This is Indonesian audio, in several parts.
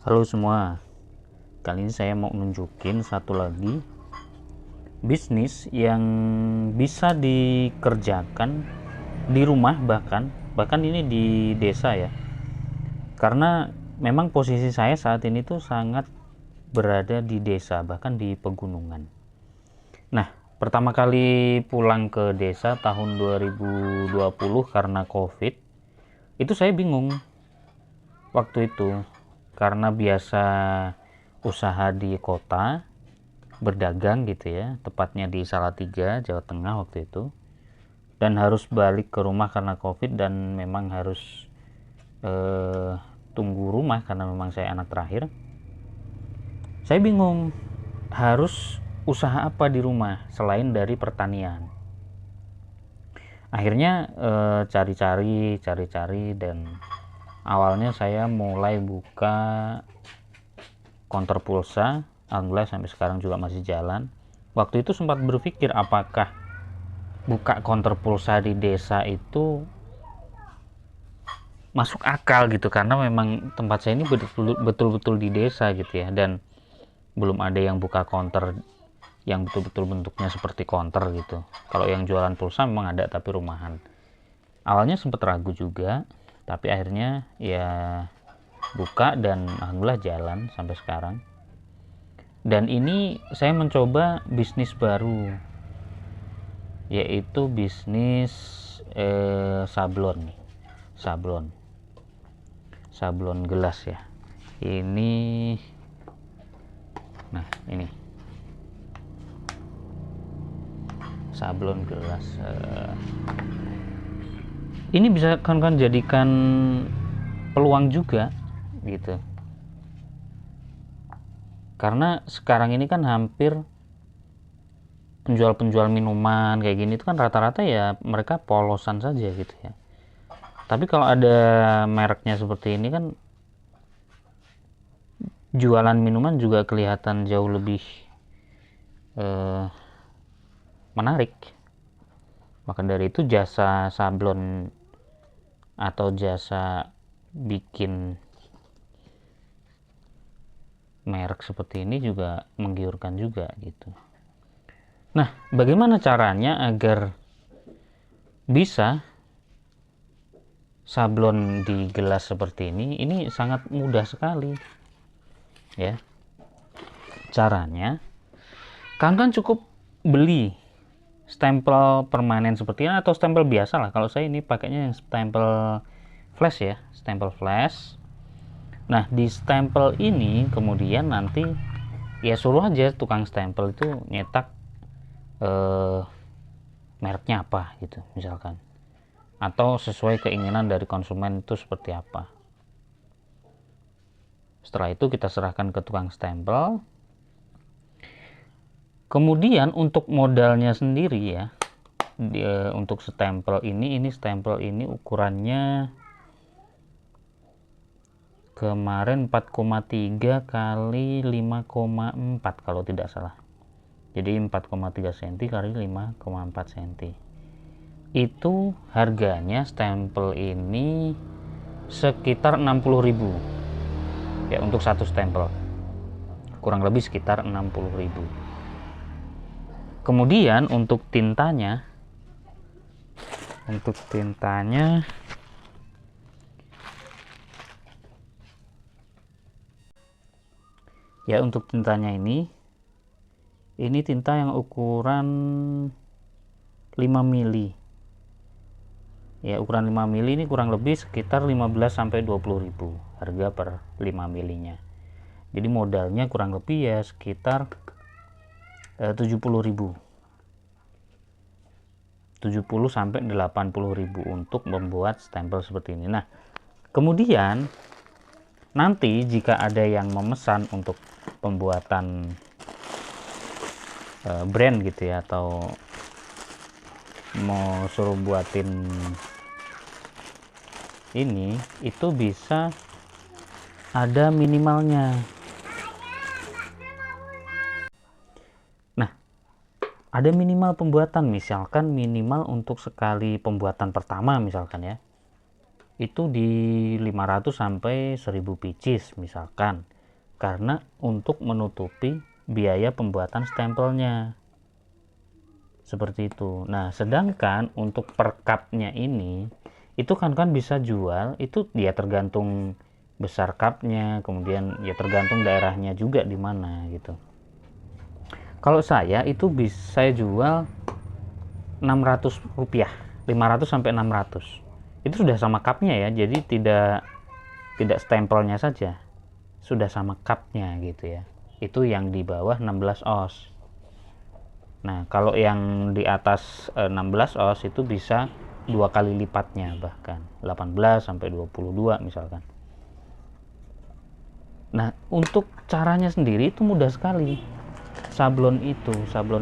Halo semua, kali ini saya mau nunjukin satu lagi bisnis yang bisa dikerjakan di rumah, bahkan ini di desa ya. Karena memang posisi saya saat ini tuh sangat berada di desa, bahkan di pegunungan. Nah, pertama kali pulang ke desa tahun 2020 karena Covid, itu saya bingung waktu itu karena biasa usaha di kota berdagang gitu ya, tepatnya di Salatiga, Jawa Tengah waktu itu, dan harus balik ke rumah karena Covid dan memang harus tunggu rumah karena memang saya anak terakhir. Saya bingung harus usaha apa di rumah selain dari pertanian. Akhirnya cari-cari dan awalnya saya mulai buka konter pulsa. Alhamdulillah sampai sekarang juga masih jalan. Waktu itu sempat berpikir apakah buka konter pulsa di desa itu masuk akal gitu, karena memang tempat saya ini betul-betul di desa gitu ya, dan belum ada yang buka konter yang betul-betul bentuknya seperti konter gitu. Kalau yang jualan pulsa memang ada tapi rumahan. Awalnya sempat ragu juga, tapi akhirnya ya buka dan alhamdulillah jalan sampai sekarang. Dan ini saya mencoba bisnis baru, yaitu bisnis sablon nih, sablon gelas ya. Ini, nah ini sablon gelas. Ini bisa kan jadikan peluang juga gitu. Karena sekarang ini kan hampir penjual-penjual minuman kayak gini itu kan rata-rata ya mereka polosan saja gitu ya. Tapi kalau ada mereknya seperti ini kan jualan minuman juga kelihatan jauh lebih menarik. Maka dari itu jasa sablon atau jasa bikin merek seperti ini juga menggiurkan juga gitu. Nah, bagaimana caranya agar bisa sablon di gelas seperti ini? Ini sangat mudah sekali ya. Caranya, kalian kan cukup beli stempel permanen seperti ini atau stempel biasa lah. Kalau saya ini pakainya yang stempel flash ya, stempel flash. Nah, di stempel ini kemudian nanti ya suruh aja tukang stempel itu nyetak mereknya apa gitu misalkan, atau sesuai keinginan dari konsumen itu seperti apa. Setelah itu kita serahkan ke tukang stempel. Kemudian untuk modalnya sendiri ya, untuk stempel ini stempel ini ukurannya kemarin 4,3 kali 5,4 kalau tidak salah. Jadi 4,3 cm kali 5,4 cm. Itu harganya stempel ini sekitar 60.000 ya untuk satu stempel. Kurang lebih sekitar 60.000. Kemudian untuk tintanya ya, untuk tintanya ini tinta yang ukuran 5 mili ya, ukuran 5 mili ini kurang lebih sekitar 15-20.000 harga per 5 milinya. Jadi modalnya kurang lebih ya sekitar 70.000, 70-80.000 untuk membuat stempel seperti ini. Nah, kemudian nanti jika ada yang memesan untuk pembuatan brand gitu ya, atau mau suruh buatin ini, itu bisa ada minimalnya. Nah, ada minimal pembuatan, misalkan minimal untuk sekali pembuatan pertama misalkan ya, itu di 500 sampai 1000 pieces misalkan. karena untuk menutupi biaya pembuatan stempelnya. Seperti itu. Nah, sedangkan untuk per cupnya ini, itu kan bisa jual, itu dia tergantung besar cupnya, kemudian ya tergantung daerahnya juga di mana gitu. Kalau saya itu bisa saya jual Rp600, 500 sampai 600. Itu sudah sama cupnya ya, jadi tidak stempelnya saja, sudah sama cupnya gitu ya. Itu yang di bawah 16 oz. Nah, kalau yang di atas 16 oz itu bisa 2 kali lipatnya, bahkan 18 sampai 22 misalkan. Nah, untuk caranya sendiri itu mudah sekali. Sablon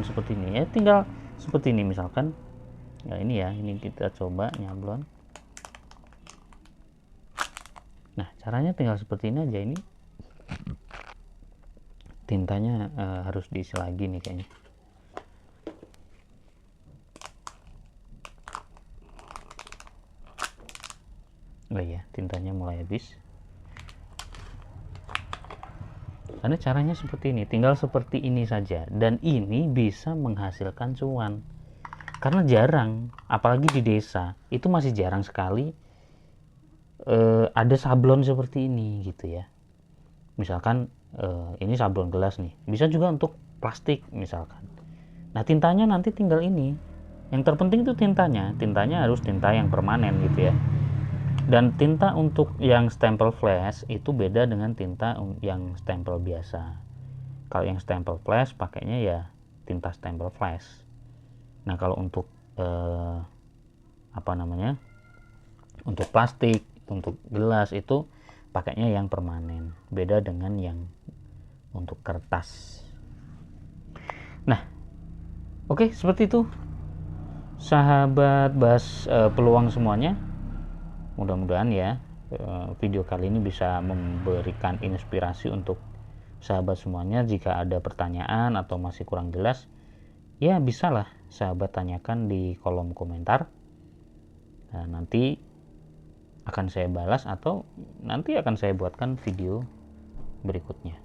seperti ini ya, tinggal seperti ini misalkan. Nah, ini kita coba nyablon. Nah, caranya tinggal seperti ini aja. Ini tintanya harus diisi lagi nih kayaknya. Oh iya, tintanya mulai habis. Karena caranya seperti ini, tinggal seperti ini saja, dan ini bisa menghasilkan cuan. Karena jarang, apalagi di desa, itu masih jarang sekali ada sablon seperti ini gitu ya. Misalkan ini sablon gelas nih, bisa juga untuk plastik misalkan. Nah, tintanya nanti tinggal ini. Yang terpenting itu tintanya harus tinta yang permanen gitu ya. Dan tinta untuk yang stempel flash itu beda dengan tinta yang stempel biasa. Kalau yang stempel flash pakainya ya tinta stempel flash. Nah, kalau untuk untuk plastik, untuk gelas itu pakainya yang permanen. Beda dengan yang untuk kertas. Nah, oke, seperti itu. Sahabat bahas peluang semuanya. Mudah-mudahan ya video kali ini bisa memberikan inspirasi untuk sahabat semuanya. Jika ada pertanyaan atau masih kurang jelas, ya bisalah sahabat tanyakan di kolom komentar. Nah, nanti akan saya balas atau nanti akan saya buatkan video berikutnya.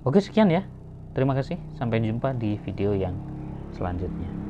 Oke, sekian ya. Terima kasih. Sampai jumpa di video yang selanjutnya.